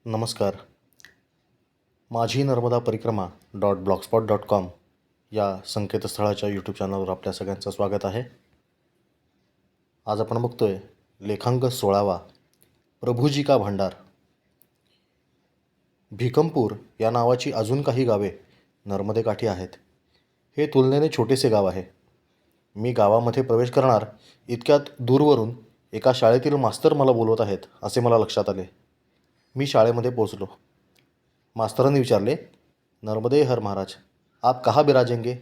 नमस्कार. माझी नर्मदा परिक्रमा .blogspot.com या संकेतस्थळाच्या यूट्यूब चॅनलवर आपल्या सगळ्यांचं स्वागत आहे. आज आपण बघतोय लेखांक 16वा प्रभुजी का भांडार. भिकमपूर या नावाची अजून काही गावे नर्मदेकाठी आहेत. हे तुलनेने छोटेसे गाव आहे. मी गावामध्ये प्रवेश करणार इतक्यात दूरवरून एका शाळेतील मास्तर मला बोलवत आहेत असे मला लक्षात आले. मी शाळेमध्ये पोचलो. मास्तरांनी विचारले, नर्मदे हर महाराज, आप कहाँ बिराजेंगे,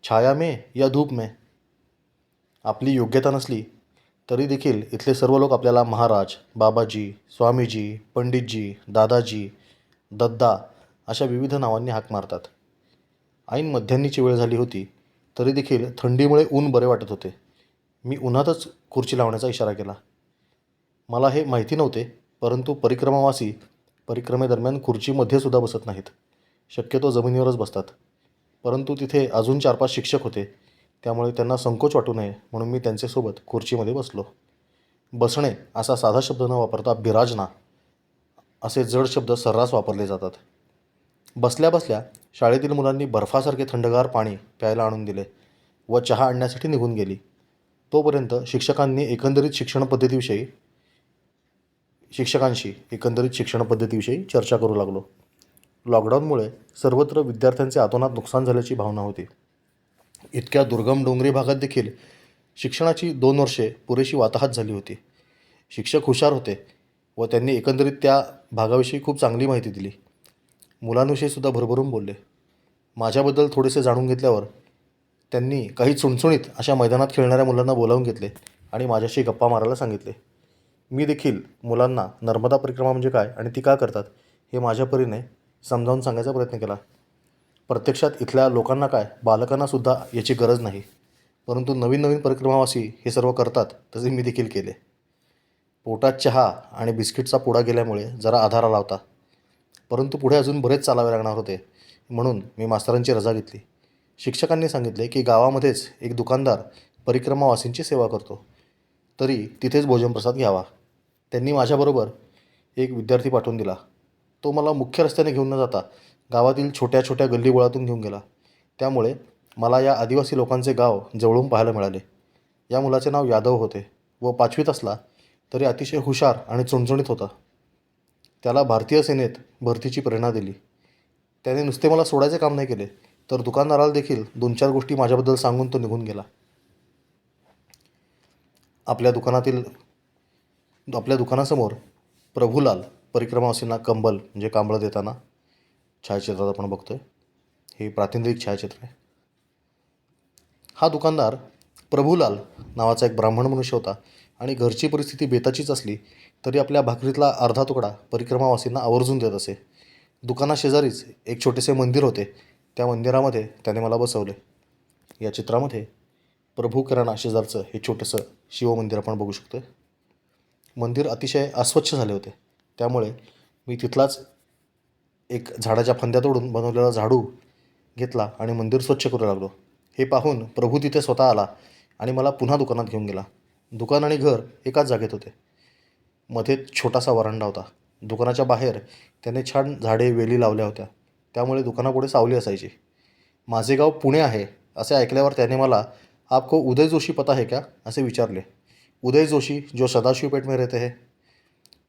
छाया में या धूप में. आपली योग्यता नसली तरी देखील इथले सर्व लोक आपल्याला महाराज, बाबाजी, स्वामीजी, पंडितजी, दादाजी, दद्दा अशा विविध नावांनी हाक मारतात. ऐन मध्यान्नीची वेळ झाली होती तरी देखील थंडीमुळे ऊन बरे वाटत होते. मी उन्हातच खुर्ची लावण्याचा इशारा केला. मला हे माहिती नव्हते, परंतु परिक्रमावासी परिक्रमेदरम्यान खुर्चीमध्ये सुद्धा बसत नाहीत. शक्यतो जमिनीवरच बसतात. परंतु तिथे अजून 4-5 शिक्षक होते, त्यामुळे त्यांना संकोच वाटू नये म्हणून मी त्यांच्यासोबत खुर्चीमध्ये बसलो. बसणे असा साधा शब्द न वापरता बिराजना असे जड शब्द सर्रास वापरले जातात. बसल्या बसल्या शाळेतील मुलांनी बर्फासारखे थंडगार पाणी प्यायला आणून दिले व चहा आणण्यासाठी निघून गेली. तोपर्यंत शिक्षकांशी एकंदरीत शिक्षण पद्धतीविषयी चर्चा करू लागलो. लॉकडाऊनमुळे सर्वत्र विद्यार्थ्यांचे अतोनात नुकसान झाल्याची भावना होती. इतक्या दुर्गम डोंगरी भागात देखील शिक्षणाची 2 वर्षे पुरेशी वाताहत झाली होती. शिक्षक हुशार होते व त्यांनी एकंदरीत त्या भागाविषयी खूप चांगली माहिती दिली. मुलांविषयी सुद्धा भरभरून बोलले. माझ्याबद्दल थोडेसे जाणून घेतल्यावर त्यांनी काही चुणचुणीत अशा मैदानात खेळणाऱ्या मुलांना बोलावून घेतले आणि माझ्याशी गप्पा मारायला सांगितले. मी देखील मुलांना नर्मदा परिक्रमा म्हणजे काय आणि ती का करतात हे माझ्या परीने समजावून सांगायचा प्रयत्न केला. प्रत्यक्षात इथल्या लोकांना काय, बालकांनासुद्धा याची गरज नाही, परंतु नवीन नवीन परिक्रमावासी हे सर्व करतात तसे मी देखील केले. पोटात चहा आणि बिस्किटचा पुडा गेल्यामुळे जरा आधार आला होता, परंतु पुढे अजून बरेच चालावे लागणार होते म्हणून मी मास्तरांची रजा घेतली. शिक्षकांनी सांगितले की गावामध्येच एक दुकानदार परिक्रमावासींची सेवा करतो, तरी तिथेच भोजनप्रसाद घ्यावा. त्यांनी माझ्याबरोबर एक विद्यार्थी पाठवून दिला. तो मला मुख्य रस्त्याने घेऊन न जाता गावातील छोट्या छोट्या गल्लीबोळातून घेऊन गेला. त्यामुळे मला या आदिवासी लोकांचे गाव जवळून पाहायला मिळाले. या मुलाचे नाव यादव होते व 5वीत असला तरी अतिशय हुशार आणि चुणचुणीत होता. त्याला भारतीय सेनेत भरतीची प्रेरणा दिली. त्याने नुसते मला सोडायचे काम नाही केले, तर दुकानदाराला देखील 2-4 गोष्टी माझ्याबद्दल सांगून तो निघून गेला. आपल्या दुकानासमोर प्रभुलाल परिक्रमावासींना कंबल म्हणजे कांबळं देताना छायाचित्रात आपण बघतोय. हे प्रातिनिधिक छायाचित्र आहे. हा दुकानदार प्रभुलाल नावाचा एक ब्राह्मण मनुष्य होता आणि घरची परिस्थिती बेताचीच असली तरी आपल्या भाकरीतला अर्धा तुकडा परिक्रमावासींना आवर्जून देत असे. दुकानाशेजारीच एक छोटेसे मंदिर होते. त्या मंदिरामध्ये त्याने मला बसवले. या चित्रामध्ये प्रभू किराणा शेजारचं हे छोटंसं शिवमंदिर आपण बघू शकतो. मंदिर अतिशय अस्वच्छ झाले होते, त्यामुळे मी तिथलाच एक झाडाच्या फांद्या तोडून बनवलेला झाडू घेतला आणि मंदिर स्वच्छ करू लागलो. हे पाहून प्रभू तिथे स्वतः आला आणि मला पुन्हा दुकानात घेऊन गेला. दुकान आणि घर एकाच जागेत होते. मध्ये छोटासा वरांडा होता. दुकानाच्या बाहेर त्याने छान झाडे वेली लावल्या होत्या, त्यामुळे दुकानापुढे सावली असायची. माझे गाव पुणे आहे असे ऐकल्यावर त्याने मला आपको उदय जोशी पता है क्या असे विचारले. उदय जोशी जो सदाशिव पेठ में रहते हैं.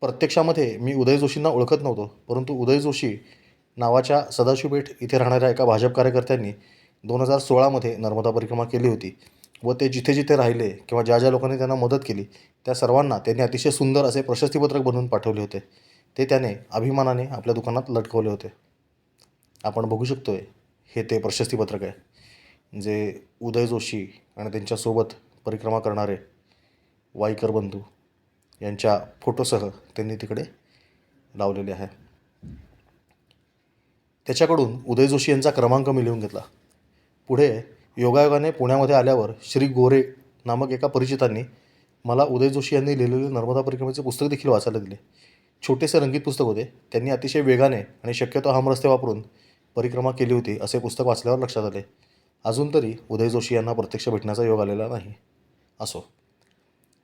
प्रत्यक्षामध्ये मी उदय जोशींना ओळखत नव्हतो, परंतु उदय जोशी नावाच्या सदाशिव पेठ इथे राहणाऱ्या एका भाजप कार्यकर्त्यांनी 2016मध्ये नर्मदा परिक्रमा केली होती व ते जिथे जिथे राहिले किंवा ज्या ज्या लोकांनी त्यांना मदत केली त्या सर्वांना त्यांनी अतिशय सुंदर असे प्रशस्तीपत्रक बनवून पाठवले होते. ते त्याने अभिमानाने आपल्या दुकानात लटकवले होते. आपण बघू शकतोय हे ते प्रशस्तीपत्रक आहे जे उदय जोशी आणि त्यांच्यासोबत परिक्रमा करणारे वाईकर बंधू यांच्या फोटोसह त्यांनी तिकडे लावलेले आहे. त्याच्याकडून उदय जोशी यांचा क्रमांक मी लिहून घेतला. पुढे योगायोगाने पुण्यामध्ये आल्यावर श्री गोरे नामक एका परिचितांनी मला उदय जोशी यांनी लिहिलेले नर्मदा परिक्रमेचे पुस्तक देखील वाचायला दिले. छोटेसे रंगीत पुस्तक होते. त्यांनी अतिशय वेगाने आणि शक्यतो हमरस्ते वापरून परिक्रमा केली होती असे पुस्तक वाचल्यावर लक्षात आले. अजून तरी उदय जोशी यांना प्रत्यक्ष भेटण्याचा योग आलेला नाही. असो,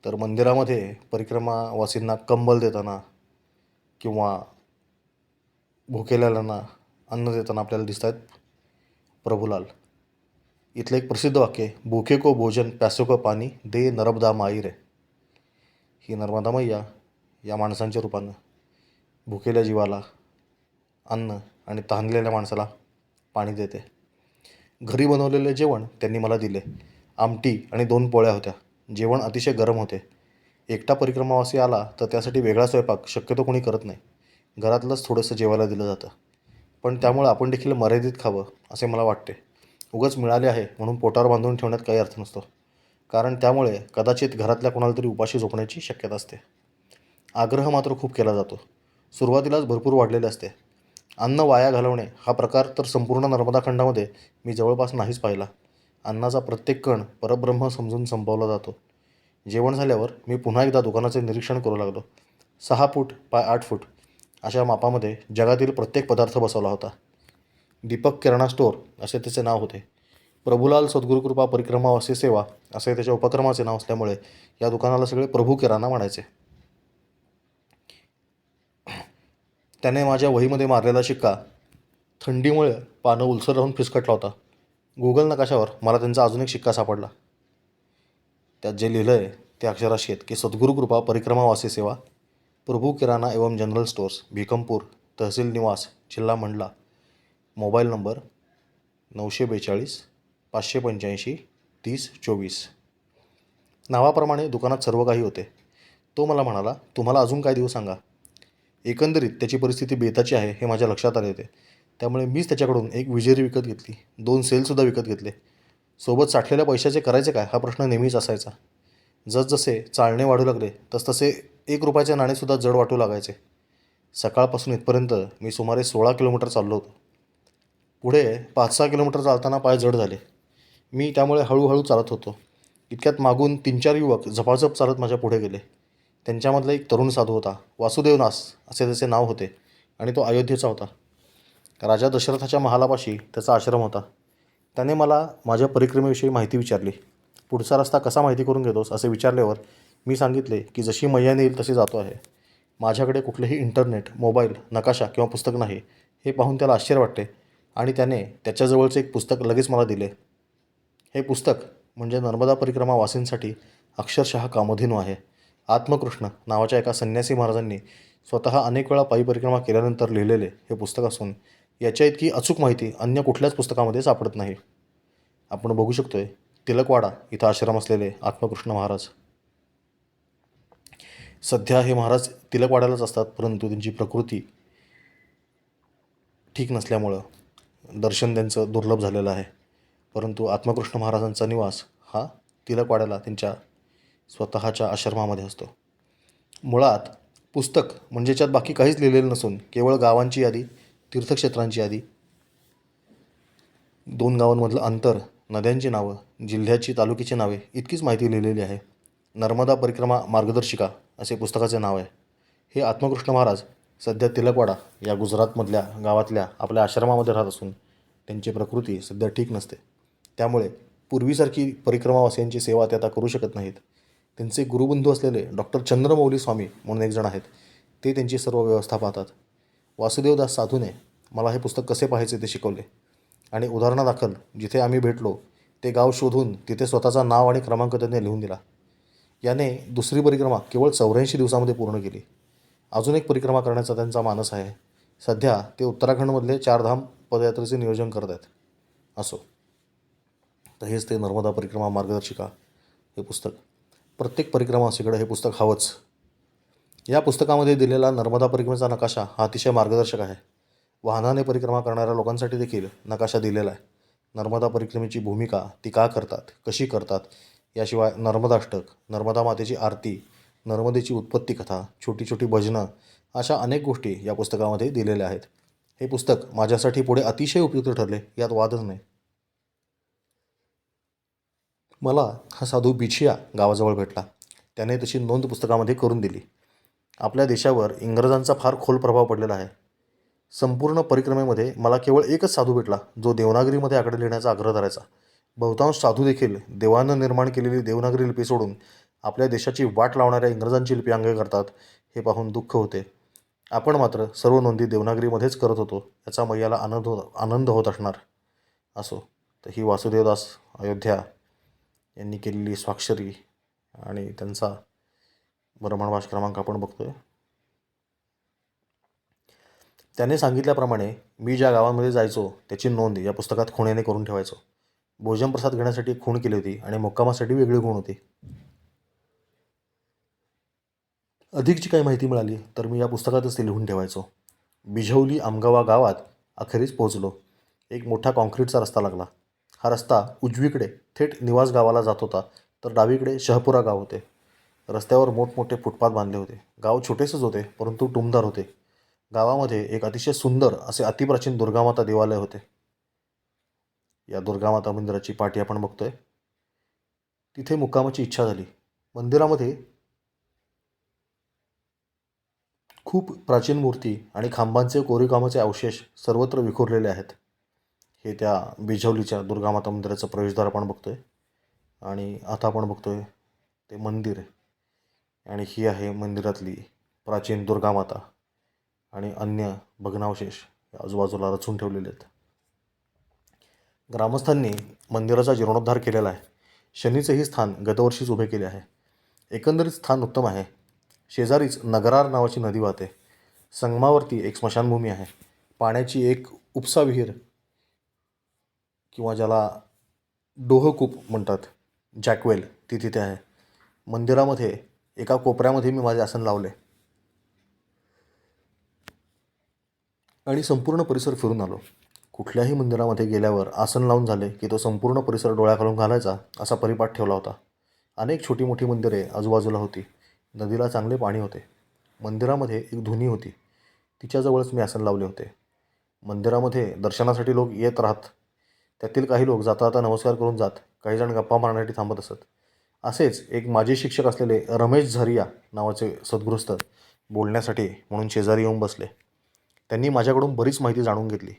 तर मंदिरामध्ये परिक्रमावासींना कंबल देताना किंवा भुकेलेल्यांना अन्न देताना आपल्याला दिसत आहेत प्रभुलाल. इथलं एक प्रसिद्ध वाक्य आहे, भूखे को भोजन प्यासो को पाणी दे नर्मदा माई रे. ही नर्मदा मैया या माणसांच्या रूपानं भुकेल्या जीवाला अन्न आणि तहानलेल्या माणसाला पाणी देते. घरी बनवलेले जेवण त्यांनी मला दिले. आमटी आणि 2 पोळ्या होत्या. जेवण अतिशय गरम होते. एकटा परिक्रमावासी आला तर त्यासाठी वेगळा स्वयंपाक शक्यतो कोणी करत नाही. घरातलंच थोडंसं जेवायला दिलं जातं. पण त्यामुळे आपण देखील मर्यादित खावं असे मला वाटते. उगाच मिळाले आहे म्हणून पोटावर बांधून ठेवण्यात काही अर्थ नसतो. कारण त्यामुळे कदाचित घरातल्या कोणाला तरी उपाशी झोपण्याची शक्यता असते. आग्रह मात्र खूप केला जातो. सुरुवातीलाच भरपूर वाढलेले असते. अन्न वाया घालवणे हा प्रकार तर संपूर्ण नर्मदा खंडामध्ये मी जवळपास नाहीच पाहिला. अन्नाचा प्रत्येक कण परब्रह्म समजून संपवला जातो. जेवण झाल्यावर मी पुन्हा एकदा दुकानाचे निरीक्षण करू लागलो. 6 फूट बाय 8 फूट अशा मापामध्ये जगातील प्रत्येक पदार्थ बसवला होता. दीपक किराणा स्टोअर असे त्याचे नाव होते. प्रभुलाल सद्गुरुकृपा परिक्रमावासी सेवा असे त्याच्या उपक्रमाचे नाव असल्यामुळे या दुकानाला सगळे प्रभू किराणा म्हणायचे. त्याने माझ्या वहीमध्ये मारलेला शिक्का थंडीमुळे पानं उलसर राहून फिसकटला होता. गुगल नकाशावर मला त्यांचा अजून एक शिक्का सापडला. त्यात जे लिहिलं आहे ते अक्षर अशी आहेत की सद्गुरुकृपा परिक्रमावासी सेवा, प्रभू किराणा एवं जनरल स्टोर्स, भिकमपूर, तहसील निवास, जिल्हा मंडला, मोबाईल नंबर 942 585 3024. नावाप्रमाणे दुकानात सर्व काही होते. तो मला म्हणाला, तुम्हाला अजून काय देऊ सांगा. एकंदरीत त्याची परिस्थिती बेताची आहे हे माझ्या लक्षात आले होते. त्यामुळे मीच त्याच्याकडून एक विजेरी विकत घेतली, 2 सेलसुद्धा विकत घेतले. सोबत साठलेल्या पैशाचे करायचे काय हा प्रश्न नेहमीच असायचा. जसजसे चालणे वाढू लागले तसतसे 1 रुपयाचे नाणेसुद्धा जड वाटू लागायचे. सकाळपासून इथपर्यंत मी सुमारे 16 किलोमीटर चाललो होतो. पुढे 5-6 किलोमीटर चालताना पाय जड झाले. मी त्यामुळे हळूहळू चालत होतो. इतक्यात मागून 3-4 युवक झपाझप चालत माझ्या पुढे गेले. त्यांच्यामधला एक तरुण साधू होता. वासुदेवनास असे त्याचे नाव होते आणि तो अयोध्येचा होता. राजा दशरथाच्या महालापाशी त्याचा आश्रम होता. त्याने मला माझ्या परिक्रमेविषयी माहिती विचारली. पुढचा रस्ता कसा माहिती करून घेतोस असे विचारल्यावर मी सांगितले की जशी मैयाने येईल तशी जातो आहे. माझ्याकडे कुठलेही इंटरनेट, मोबाईल, नकाशा किंवा पुस्तक नाही. हे पाहून त्याला आश्चर्य वाटते आणि त्याने त्याच्याजवळचे एक पुस्तक लगेच मला दिले. हे पुस्तक म्हणजे नर्मदा परिक्रमा वासींसाठी अक्षरशः कामधेनू आहे. आत्मकृष्ण नावाच्या एका संन्यासी महाराजांनी स्वतः अनेक वेळा पायी परिक्रमा केल्यानंतर लिहिलेले हे पुस्तक असून याच्या इतकी अचूक माहिती अन्य कुठल्याच पुस्तकामध्ये सापडत नाही. आपण बघू शकतोय तिलकवाडा इथं आश्रम असलेले आत्मकृष्ण महाराज. सध्या हे महाराज तिलकवाड्यालाच असतात, परंतु त्यांची प्रकृती ठीक नसल्यामुळं दर्शन त्यांचं दुर्लभ झालेलं आहे. परंतु आत्मकृष्ण महाराजांचा निवास हा तिलकवाड्याला त्यांच्या स्वतःच्या आश्रमामध्ये असतो. मुळात पुस्तक म्हणजे याच्यात बाकी काहीच लिहिलेलं नसून केवळ गावांची यादी, तीर्थक्षेत्रांची यादी, 2 गावांमधलं अंतर, नद्यांची नावं, जिल्ह्याची, तालुक्याची नावे इतकीच माहिती लिहिलेली आहे. नर्मदा परिक्रमा मार्गदर्शिका असे पुस्तकाचे नाव आहे. हे आत्मकृष्ण महाराज सध्या तिलकवाडा या गुजरातमधल्या गावातल्या आपल्या आश्रमामध्ये राहत असून त्यांची प्रकृती सध्या ठीक नसते. त्यामुळे पूर्वीसारखी परिक्रमावासियांची सेवा ते आता करू शकत नाहीत. त्यांचे गुरुबंधू असलेले डॉक्टर चंद्रमौली स्वामी म्हणून एक जण आहेत. ते त्यांची सर्व व्यवस्था पाहतात. वासुदेवदास साधूने मला हे पुस्तक कसे पाहायचे ते शिकवले आणि उदाहरणादाखल जिथे आम्ही भेटलो ते गाव शोधून तिथे स्वतःचा नाव आणि क्रमांक त्यांनी लिहून दिला. याने दुसरी परिक्रमा केवळ 84 दिवसामध्ये पूर्ण केली. अजून एक परिक्रमा करण्याचा त्यांचा मानस आहे. सध्या ते उत्तराखंडमधले 4 धाम पदयात्रेचे नियोजन करत आहेत. असो, तर हेच ते नर्मदा परिक्रमा मार्गदर्शिका हे पुस्तक. प्रत्येक परिक्रमावासीकडे हे पुस्तक हवंच. या पुस्तकामध्ये दिलेला नर्मदा परिक्रमेचा नकाशा हा अतिशय मार्गदर्शक आहे. वाहनाने परिक्रमा करणाऱ्या लोकांसाठी देखील नकाशा दिलेला आहे. नर्मदा परिक्रमेची भूमिका, ती का करतात, कशी करतात, याशिवाय नर्मदाष्टक, नर्मदा मातेची आरती, नर्मदेची उत्पत्ती कथा, छोटी छोटी भजनं अशा अनेक गोष्टी या पुस्तकामध्ये दिलेल्या आहेत. हे पुस्तक माझ्यासाठी पुढे अतिशय उपयुक्त ठरले, यात वादच नाही. मला हा साधू बिछिया गावाजवळ भेटला. त्याने तशी नोंद पुस्तकामध्ये करून दिली. आपल्या देशावर इंग्रजांचा फार खोल प्रभाव पडलेला आहे. संपूर्ण परिक्रमेमध्ये मला केवळ एकच साधू भेटला जो देवनागरीमध्ये आकडे लिहिण्याचा आग्रह धरायचा. बहुतांश साधू देखील देवानं निर्माण केलेली देवनागरी लिपी सोडून आपल्या देशाची वाट लावणाऱ्या इंग्रजांची लिपी अंग करतात. हे पाहून दुःख होते. आपण मात्र सर्व नोंदी देवनागरीमध्येच करत होतो याचा मैयाला आनंद होत असणार. असो, तर ही वासुदेवदास अयोध्या यांनी केलेली स्वाक्षरी आणि त्यांचा भ्रमणवास क्रमांक आपण बघतोय. त्याने सांगितल्याप्रमाणे मी ज्या गावांमध्ये जायचो त्याची नोंद या पुस्तकात खुणेने करून ठेवायचो. भोजनप्रसाद घेण्यासाठी एक खूण केली होती आणि मुक्कामासाठी वेगळी खूण होती. अधिकची काही माहिती मिळाली तर मी या पुस्तकातच ती लिहून ठेवायचो. बिझवली आमगावा गावात अखेरीस पोहोचलो. एक मोठा कॉन्क्रीटचा रस्ता लागला. हा रस्ता उजवीकडे थेट निवास गावाला जात होता, तर डावीकडे शहपुरा गाव होते. रस्त्यावर मोठमोठे फुटपाथ बांधले होते. गाव छोटेसेच होते, परंतु टुमदार होते. गावामध्ये एक अतिशय सुंदर असे अतिप्राचीन दुर्गामाता देवालय होते. या दुर्गामाता मंदिराची पाठी आपण बघतोय. तिथे मुक्कामाची इच्छा झाली. मंदिरामध्ये खूप प्राचीन मूर्ती आणि खांबांचे कोरीवकामाचे अवशेष सर्वत्र विखुरलेले आहेत. हे त्या बिझवलीच्या दुर्गामाता मंदिराचं प्रवेशद्वार आपण बघतोय. आणि आता आपण बघतोय ते मंदिर, आणि ही आहे मंदिरातली प्राचीन दुर्गामाता आणि अन्य भग्नावशेष आजूबाजूला रचून ठेवलेले आहेत. ग्रामस्थांनी मंदिराचा जीर्णोद्धार केलेला आहे. शनीचेही स्थान गतवर्षीच उभे केले आहे. एकंदरीत स्थान उत्तम आहे. शेजारीच नगरार नावाची नदी वाहते. संगमावरती एक स्मशानभूमी आहे. पाण्याची एक उपसा विहीर किंवा ज्याला डोहकूप म्हणतात, जॅकवेल, ती तिथे आहे. मंदिरामध्ये एका कोपऱ्यामध्ये मी माझे आसन लावले आणि संपूर्ण परिसर फिरून आलो. कुठल्याही मंदिरामध्ये गेल्यावर आसन लावून झाले की तो संपूर्ण परिसर डोळ्याखालून घालायचा असा परिपाठ ठेवला होता. अनेक छोटी मोठी मंदिरे आजूबाजूला होती. नदीला चांगले पाणी होते. मंदिरामध्ये एक धुनी होती. तिच्याजवळच मी आसन लावले होते. मंदिरामध्ये दर्शनासाठी लोक येत राहत. त्यातील काही लोक जाता जाता नमस्कार करून जात. काही जण गप्पा मारण्यासाठी थांबत असत. असेच एक माजी शिक्षक असलेले रमेश झरिया नावाचे सद्गृहस्थ बोलण्यासाठी म्हणून शेजारी येऊन बसले. त्यांनी माझ्याकडून बरीच माहिती जाणून घेतली.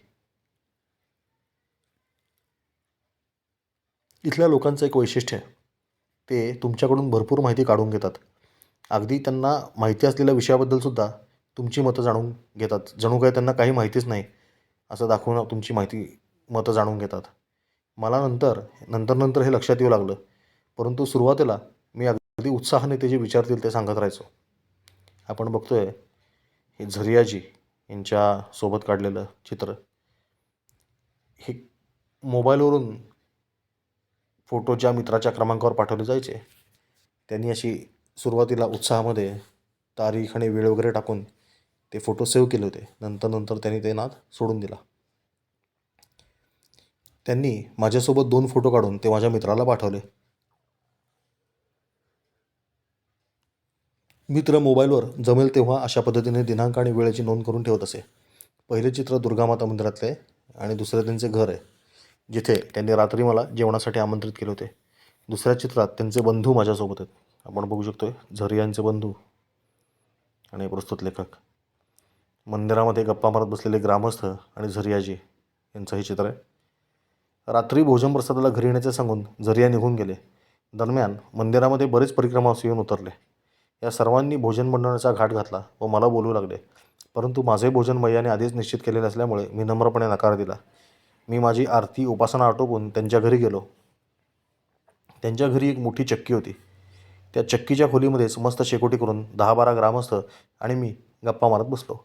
इथल्या लोकांचं एक वैशिष्ट्य आहे, ते तुमच्याकडून भरपूर माहिती काढून घेतात. अगदी त्यांना माहिती असलेल्या विषयाबद्दलसुद्धा तुमची मतं जाणून घेतात. जणू काही त्यांना काही माहितीच नाही असं दाखवून तुमची मतं जाणून घेतात. मला नंतर हे लक्षात येऊ लागलं, परंतु सुरुवातीला मी अगदी उत्साहाने ते जे विचारतील ते सांगत राहायचो. आपण बघतोय हे झरियाजी यांच्यासोबत काढलेलं चित्र. हे मोबाईलवरून फोटो ज्या मित्राच्या क्रमांकावर पाठवले जायचे, त्यांनी अशी सुरुवातीला उत्साहामध्ये तारीख आणि वेळ वगैरे टाकून ते फोटो सेव्ह केले होते. नंतर त्यांनी ते नाद सोडून दिला. त्यांनी माझ्यासोबत 2 फोटो काढून ते माझ्या मित्राला पाठवले. मित्र मोबाईलवर जमेल तेव्हा अशा पद्धतीने दिनांक आणि वेळेची नोंद करून ठेवत असे. पहिले चित्र दुर्गामाता मंदिरातले आहे आणि दुसरं त्यांचे घर आहे, जिथे त्यांनी रात्री मला जेवणासाठी आमंत्रित केले होते. दुसऱ्या चित्रात त्यांचे बंधू माझ्यासोबत आहेत. आपण बघू शकतोय झरियांचे बंधू आणि प्रस्तुत लेखक. मंदिरामध्ये गप्पा मारत बसलेले ग्रामस्थ आणि झरियाजी यांचं हे चित्र आहे. रात्री भोजन प्रसादाला घरी येण्याचे सांगून झरिया निघून गेले. दरम्यान मंदिरामध्ये बरेच परिक्रमावासी येऊन उतरले. या सर्वांनी भोजन बनवण्याचा घाट घातला व मला बोलू लागले, परंतु माझे भोजन मैयाने आधीच निश्चित केलेले असल्यामुळे मी नम्रपणे नकार दिला. मी माझी आरती उपासना आटोपून त्यांच्या घरी गेलो. त्यांच्या घरी एक मोठी चक्की होती. त्या चक्कीच्या खोलीमध्येच मस्त शेकोटी करून 10-12 ग्रामस्थ आणि मी गप्पा मारत बसलो.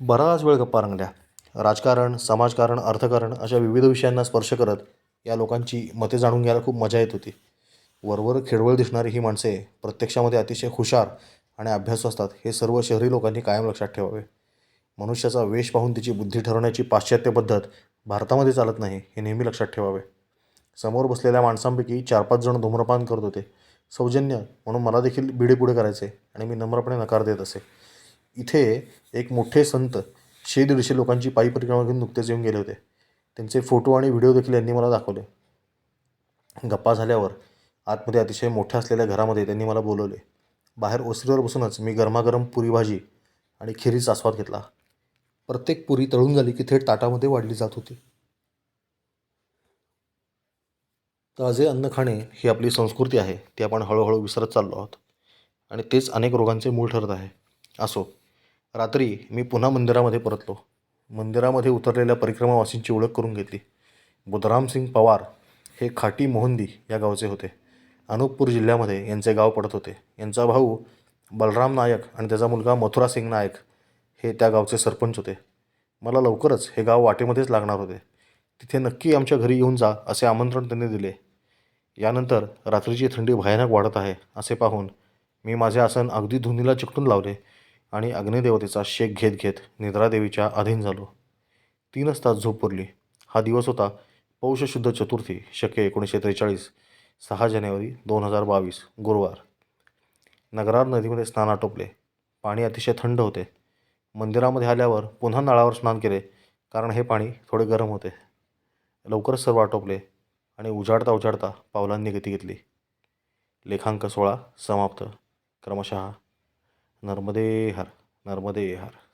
बराच वेळ गप्पा रंगल्या. राजकारण, समाजकारण, अर्थकारण अशा विविध विषयांना स्पर्श करत या लोकांची मते जाणून घ्यायला खूप मजा येत होती. वरवर खेळवळ दिसणारी ही माणसे प्रत्यक्षामध्ये अतिशय हुशार आणि अभ्यासू असतात, हे सर्व शहरी लोकांनी कायम लक्षात ठेवावे. मनुष्याचा वेश पाहून तिची बुद्धी ठरवण्याची पाश्चात्य पद्धत भारतामध्ये चालत नाही, हे नेहमी लक्षात ठेवावे. समोर बसलेल्या माणसांपैकी 4-5 जण धूम्रपान करत होते. सौजन्य म्हणून मला देखील बिडी पुढे करायचे आणि मी नम्रपणे नकार देत असे. इथे एक मोठे संत 100-150 लोकांची पायी परिक्रमा घेऊन नुकतेच येऊन गेले होते. त्यांचे फोटो आणि व्हिडिओ देखील यांनी मला दाखवले. गप्पा झाल्यावर आतमध्ये अतिशय मोठ्या असलेल्या घरामध्ये त्यांनी मला बोलवले. बाहेर ओसरीवर बसूनच मी गरमागरम पुरी भाजी आणि खिरीचा आस्वाद घेतला. प्रत्येक पुरी तळून झाली की थेट ताटामध्ये वाढली जात होती. ताजे अन्न खाणे ही आपली संस्कृती आहे, ती आपण हळूहळू विसरत चाललो आहोत. आणि तेच अनेक रोगांचे मूळ ठरत आहे. असो, रात्री मी पुन्हा मंदिरामध्ये परतलो. मंदिरामध्ये उतरलेल्या परिक्रमावासींची ओळख करून घेतली. बुधरामसिंग पवार हे खाटी मोहंदी या गावचे होते. अनूपपूर जिल्ह्यामध्ये यांचे गाव पडत होते. यांचा भाऊ बलराम नायक आणि त्याचा मुलगा मथुरासिंग नायक हे त्या गावचे सरपंच होते. मला लवकरच हे गाव वाटेमध्येच लागणार होते. तिथे नक्की आमच्या घरी येऊन जा असे आमंत्रण त्यांनी दिले. यानंतर रात्रीची थंडी भयानक वाढत आहे असे पाहून मी माझे आसन अगदी धुनीला चिकटून लावले आणि अग्निदेवतेचा शेक घेत घेत निद्रादेवीच्या अधीन झालो. 3च तास झोप पुरली. हा दिवस होता पौष शुद्ध चतुर्थी, शके 1943, 6 जानेवारी 2022, गुरुवार. नगरार नदीमध्ये स्नान आटोपले. पाणी अतिशय थंड होते. मंदिरामध्ये आल्यावर पुन्हा नळावर स्नान केले, कारण हे पाणी थोडे गरम होते. लवकरच सर्व आटोपले आणि उजाडता उजाडता पावलांनी गती घेतली. लेखांक 16 समाप्त. क्रमशः नर्मदे हर, नर्मदे हर.